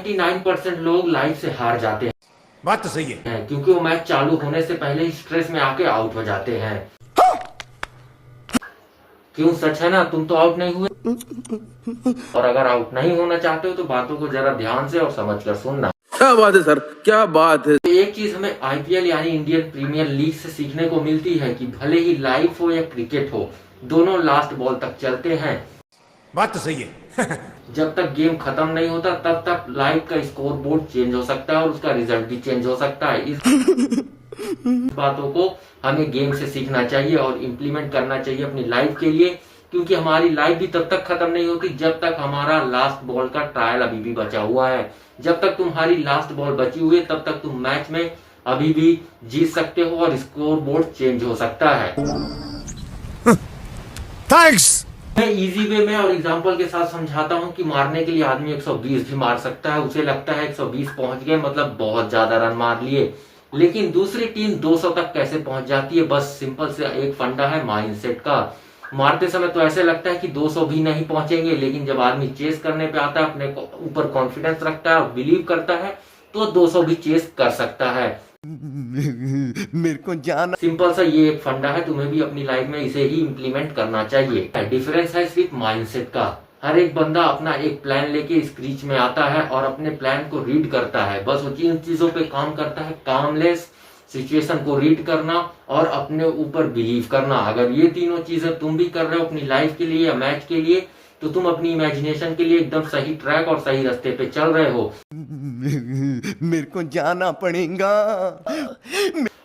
99% लोग लाइफ से हार जाते हैं। बात तो सही है। क्योंकि वो मैच चालू होने से पहले ही स्ट्रेस में आके आउट हो जाते हैं। क्यों? सच है ना, तुम तो आउट नहीं हुए। और अगर आउट नहीं होना चाहते हो तो बातों को जरा ध्यान से और समझ कर सुनना। क्या बात है सर, क्या बात है। एक चीज हमें आईपीएल यानी इंडियन प्रीमियर लीग से सीखने को मिलती है कि भले ही लाइफ हो या क्रिकेट हो, दोनों लास्ट बॉल तक चलते हैं। बात तो सही है। जब तक गेम खत्म नहीं होता तब तक लाइव का स्कोर बोर्ड चेंज हो सकता है और उसका रिजल्ट भी चेंज हो सकता है। इस बातों को हमें गेम से सीखना चाहिए और इम्प्लीमेंट करना चाहिए अपनी लाइफ के लिए, क्योंकि हमारी लाइफ भी तब तक खत्म नहीं होती जब तक हमारा लास्ट बॉल का ट्रायल अभी भी बचा हुआ है। जब तक तुम्हारी लास्ट बॉल बची हुई है तब तक तुम मैच में अभी भी जीत सकते हो और स्कोर बोर्ड चेंज हो सकता है। थैंक्स। मैं इजी वे में और एग्जांपल के साथ समझाता हूं कि मारने के लिए आदमी 120 भी मार सकता है। उसे लगता है 120 पहुंच गए मतलब बहुत ज्यादा रन मार लिए, लेकिन दूसरी टीम 200 तक कैसे पहुंच जाती है? बस सिंपल से एक फंडा है माइंडसेट का। मारते समय तो ऐसे लगता है कि 200 भी नहीं पहुंचेंगे, लेकिन जब आदमी चेस करने पे आता है, अपने ऊपर कॉन्फिडेंस रखता है, बिलीव करता है, तो 200 भी चेस कर सकता है। मेरे को जाना। सिंपल सा ये एक फंडा है, तुम्हें भी अपनी लाइफ में इसे ही इम्प्लीमेंट करना चाहिए। डिफरेंस है सिर्फ माइंडसेट का। हर एक बंदा अपना एक प्लान लेके इस क्रीच में आता है और अपने प्लान को रीड करता है। बस वो तीन चीजों पे काम करता है: कामलेस, सिचुएशन को रीड करना और अपने ऊपर बिलीव करना। अगर ये तीनों चीजें तुम भी कर रहे हो अपनी लाइफ के लिए या मैच के लिए, तो तुम अपनी इमेजिनेशन के लिए एकदम सही ट्रैक और सही रास्ते पे चल रहे हो। मेरे को जाना पड़ेगा।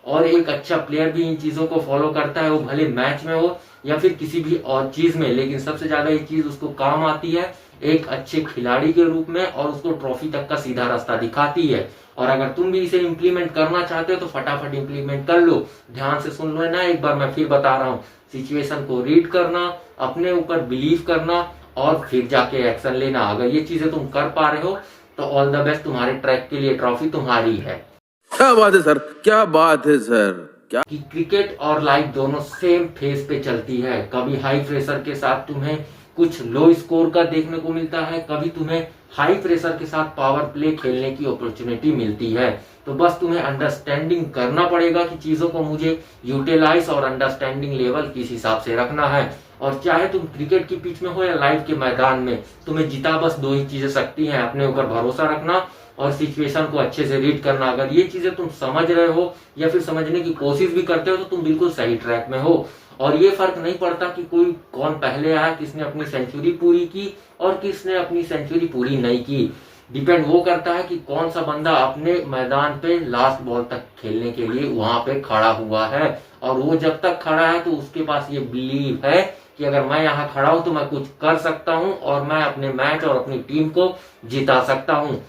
और एक अच्छा प्लेयर भी इन चीजों को फॉलो करता है, वो भले मैच में हो या फिर किसी भी और चीज में, लेकिन सबसे ज्यादा ये चीज उसको काम आती है एक अच्छे खिलाड़ी के रूप में और उसको ट्रॉफी तक का सीधा रास्ता दिखाती है। और अगर तुम भी इसे इम्प्लीमेंट करना चाहते हो तो फटाफट इम्प्लीमेंट कर लो। ध्यान से सुन लो ना, एक बार मैं फिर बता रहा हूँ: सिचुएशन को रीड करना, अपने ऊपर बिलीव करना और फिर जाके एक्शन लेना। अगर ये चीजें तुम कर पा रहे हो तो ऑल द बेस्ट, तुम्हारे ट्रैक के लिए ट्रॉफी तुम्हारी है। क्या बात है सर, क्या बात है सर, क्या कि क्रिकेट और लाइफ दोनों सेम फेज पे चलती है। कभी हाई प्रेशर के साथ तुम्हें कुछ लो स्कोर का देखने को मिलता है, कभी तुम्हें हाई प्रेशर के साथ पावर प्ले खेलने की अपॉर्चुनिटी मिलती है। तो बस तुम्हें अंडरस्टैंडिंग करना पड़ेगा कि चीजों को मुझे यूटिलाइज और अंडरस्टैंडिंग लेवल किस हिसाब से रखना है। और चाहे तुम क्रिकेट की पिच में हो या लाइफ के मैदान में, तुम्हें जीता बस दो ही चीजें सकती हैं: अपने ऊपर भरोसा रखना और सिचुएशन को अच्छे से रीड करना। अगर ये चीजें तुम समझ रहे हो या फिर समझने की कोशिश भी करते हो तो तुम बिल्कुल सही ट्रैक में हो। और ये फर्क नहीं पड़ता कि कौन पहले आया, किसने अपनी सेंचुरी पूरी की और किसने अपनी सेंचुरी पूरी नहीं की। डिपेंड वो करता है कि कौन सा बंदा अपने मैदान पे लास्ट बॉल तक खेलने के लिए वहां पे खड़ा हुआ है। और वो जब तक खड़ा है तो उसके पास ये बिलीव है कि अगर मैं यहाँ खड़ा हूं तो मैं कुछ कर सकता हूँ और मैं अपने मैच और अपनी टीम को जिता सकता हूँ।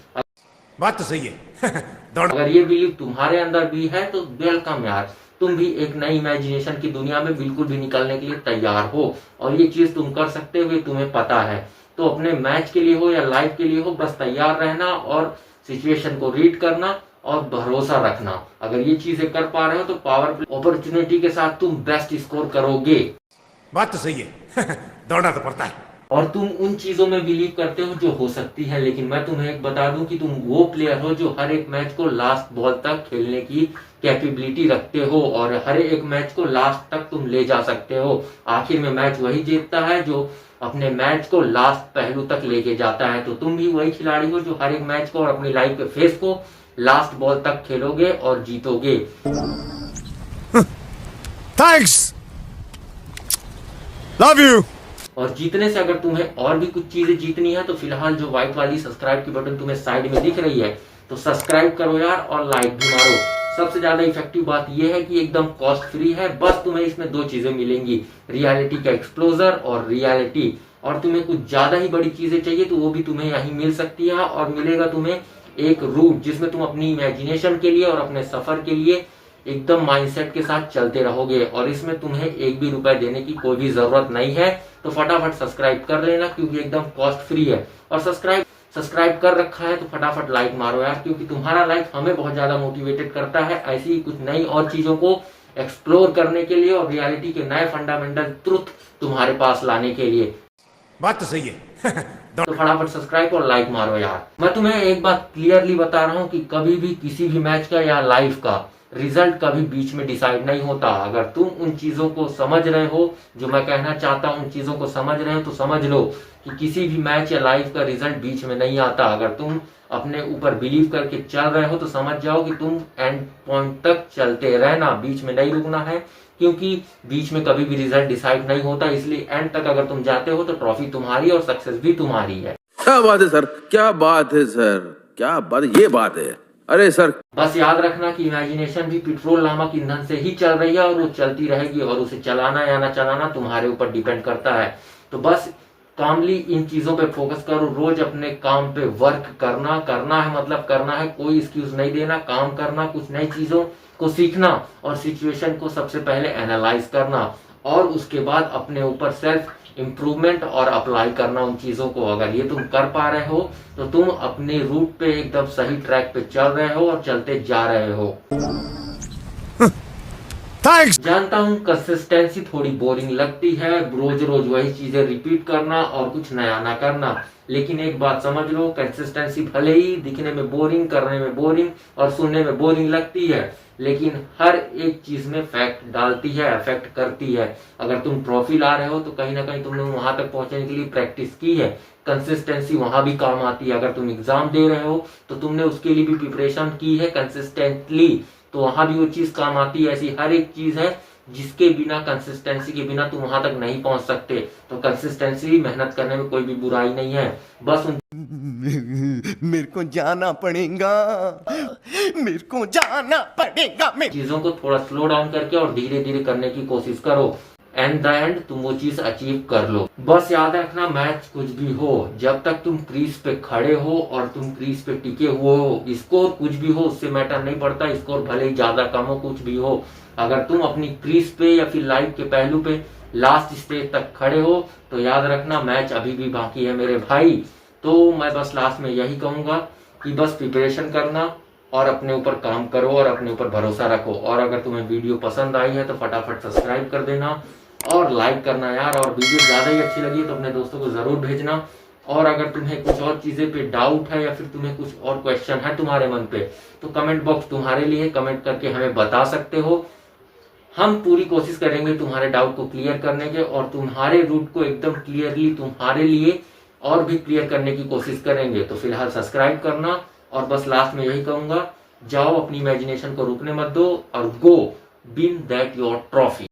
बात तो सही है। अगर ये बिलीव तुम्हारे अंदर भी है तो वेलकम यार, तुम भी एक नई इमेजिनेशन की दुनिया में बिल्कुल भी निकलने के लिए तैयार हो। और ये चीज तुम कर सकते हो, तुम्हें पता है। तो अपने मैच के लिए हो या लाइफ के लिए हो, बस तैयार रहना और सिचुएशन को रीड करना और भरोसा रखना। अगर ये चीजें कर पा रहे हो तो पावर प्ले अपॉर्चुनिटी के साथ तुम बेस्ट स्कोर करोगे। बात तो सही है। दौड़ना तो पड़ता है। और तुम उन चीजों में बिलीव करते हो जो हो सकती है। लेकिन मैं तुम्हें एक बता दूं कि तुम वो प्लेयर हो जो हर एक मैच को लास्ट बॉल तक खेलने की कैपेबिलिटी रखते हो और हर एक मैच को लास्ट तक तुम ले जा सकते हो। आखिर में मैच वही जीतता है जो अपने मैच को लास्ट पहलू तक लेके जाता है। तो तुम भी वही खिलाड़ी हो जो हर एक मैच को और अपनी लाइफ के फेस को लास्ट बॉल तक खेलोगे और जीतोगे। Thanks, love you. और जीतने से अगर तुम्हें और भी कुछ चीजें जीतनी है तो फिलहाल जो व्हाइट वाली सब्सक्राइब की बटन तुम्हें साइड में दिख रही है तो सब्सक्राइब करो यार और लाइक भी मारो। सबसे ज्यादा इफेक्टिव बात यह है कि एकदम कॉस्ट फ्री है। बस तुम्हें इसमें दो चीजें मिलेंगी: रियलिटी का एक्सप्लोजर और रियलिटी। और तुम्हें कुछ ज्यादा ही बड़ी चीजें चाहिए तो वो भी तुम्हें यहीं मिल सकती है। और मिलेगा तुम्हें एक रूट जिसमें तुम अपनी इमेजिनेशन के लिए और अपने सफर के लिए एकदम माइंडसेट के साथ चलते रहोगे। और इसमें तुम्हें एक भी रुपए देने की कोई भी जरूरत नहीं है। तो फटाफट सब्सक्राइब कर लेना क्योंकि एकदम कॉस्ट फ्री है। और सब्सक्राइब कर रखा है तो फटाफट लाइक मारो यार, क्योंकि तुम्हारा लाइक हमें बहुत ज्यादा मोटिवेटेड करता है ऐसी ही कुछ नई और चीजों को एक्सप्लोर करने के लिए और रियलिटी के नए फंडामेंटल ट्रुथ तुम्हारे पास लाने के लिए। बात तो सही है। तो फटाफट सब्सक्राइब और लाइक मारो यार। मैं तुम्हें एक बात क्लियरली बता रहा हूँ कि कभी भी किसी भी मैच का या लाइव का रिजल्ट कभी बीच में डिसाइड नहीं होता। अगर तुम उन चीजों को समझ रहे हो जो मैं कहना चाहता हूँ, उन चीजों को समझ रहे हो तो समझ लो कि किसी भी मैच या लाइव का रिजल्ट बीच में नहीं आता। अगर तुम अपने ऊपर बिलीव करके चल रहे हो तो समझ जाओ कि तुम एंड पॉइंट तक चलते रहना, बीच में नहीं रुकना है, क्योंकि बीच में कभी भी रिजल्ट डिसाइड नहीं होता। इसलिए एंड तक अगर तुम जाते हो तो ट्रॉफी तुम्हारी और सक्सेस भी तुम्हारी है। क्या बात है सर, क्या बात है सर, क्या बात, ये बात है। अरे सर, बस याद रखना कि इमेजिनेशन भी पेट्रोल नामक ईंधन से ही चल रही है और वो चलती रहेगी, और उसे चलाना या ना चलाना तुम्हारे ऊपर डिपेंड करता है। तो बस कामली इन चीजों पे फोकस करो, रोज अपने काम पे वर्क करना है, मतलब करना है, कोई एक्सक्यूज नहीं देना, काम करना, कुछ नई चीजों को सीखना और सिचुएशन को सबसे पहले एनालाइज करना और उसके बाद अपने ऊपर सेल्फ इम्प्रूवमेंट और अप्लाई करना उन चीजों को। अगर ये तुम कर पा रहे हो तो तुम अपने रूट पे एकदम सही ट्रैक पे चल रहे हो और चलते जा रहे हो। थैंक्स। जानता हूँ कंसिस्टेंसी थोड़ी बोरिंग लगती है, रोज रोज वही चीजें रिपीट करना और कुछ नया ना करना, लेकिन एक बात समझ लो, कंसिस्टेंसी भले ही दिखने में बोरिंग, करने में बोरिंग और सुनने में बोरिंग लगती है, लेकिन हर एक चीज में फैक्ट डालती है, अफेक्ट करती है। अगर तुम ट्रॉफी ला रहे हो तो कहीं ना कहीं तुमने वहां तक पहुंचने के लिए प्रैक्टिस की है, कंसिस्टेंसी वहां भी काम आती है। अगर तुम एग्जाम दे रहे हो तो तुमने उसके लिए भी प्रिपरेशन की है कंसिस्टेंटली, तो वहां भी वो चीज काम आती है। ऐसी हर एक चीज है जिसके बिना, कंसिस्टेंसी के बिना तुम वहां तक नहीं पहुंच सकते। तो कंसिस्टेंसी, मेहनत करने में कोई भी बुराई नहीं है, बस उन मेरे को जाना पड़ेगा, मेरे को जाना पड़ेगा। चीजों को थोड़ा स्लो डाउन करके और धीरे धीरे करने की कोशिश करो। एंड द एंड तुम वो चीज अचीव कर लो। बस याद रखना, मैच कुछ भी हो, जब तक तुम क्रीज पे खड़े हो और तुम क्रीज पे टिके हुए हो, स्कोर कुछ भी हो उससे मैटर नहीं पड़ता, स्कोर भले ही ज्यादा कम हो, कुछ भी हो, अगर तुम अपनी क्रीज पे या फिर लाइफ के पहलू पे लास्ट स्टेज तक खड़े हो तो याद रखना मैच अभी भी बाकी है मेरे भाई। तो मैं बस लास्ट में यही कहूंगा कि बस प्रिपरेशन करना और अपने ऊपर काम करो और अपने ऊपर भरोसा रखो। और अगर तुम्हें वीडियो पसंद आई है तो फटाफट सब्सक्राइब कर देना और लाइक करना यार, और वीडियो ज्यादा ही अच्छी लगी तो अपने दोस्तों को जरूर भेजना। और अगर तुम्हें कुछ और चीजें पे डाउट है या फिर तुम्हें कुछ और क्वेश्चन है तुम्हारे मन पे, तो कमेंट बॉक्स तुम्हारे लिए, कमेंट करके हमें बता सकते हो। हम पूरी कोशिश करेंगे तुम्हारे डाउट को क्लियर करने के और तुम्हारे रूट को एकदम क्लियरली तुम्हारे लिए और भी क्लियर करने की कोशिश करेंगे। तो फिलहाल सब्सक्राइब करना, और बस लास्ट में यही कहूंगा, जाओ अपनी इमेजिनेशन को रुकने मत दो और गो विन दैट योर ट्रॉफी।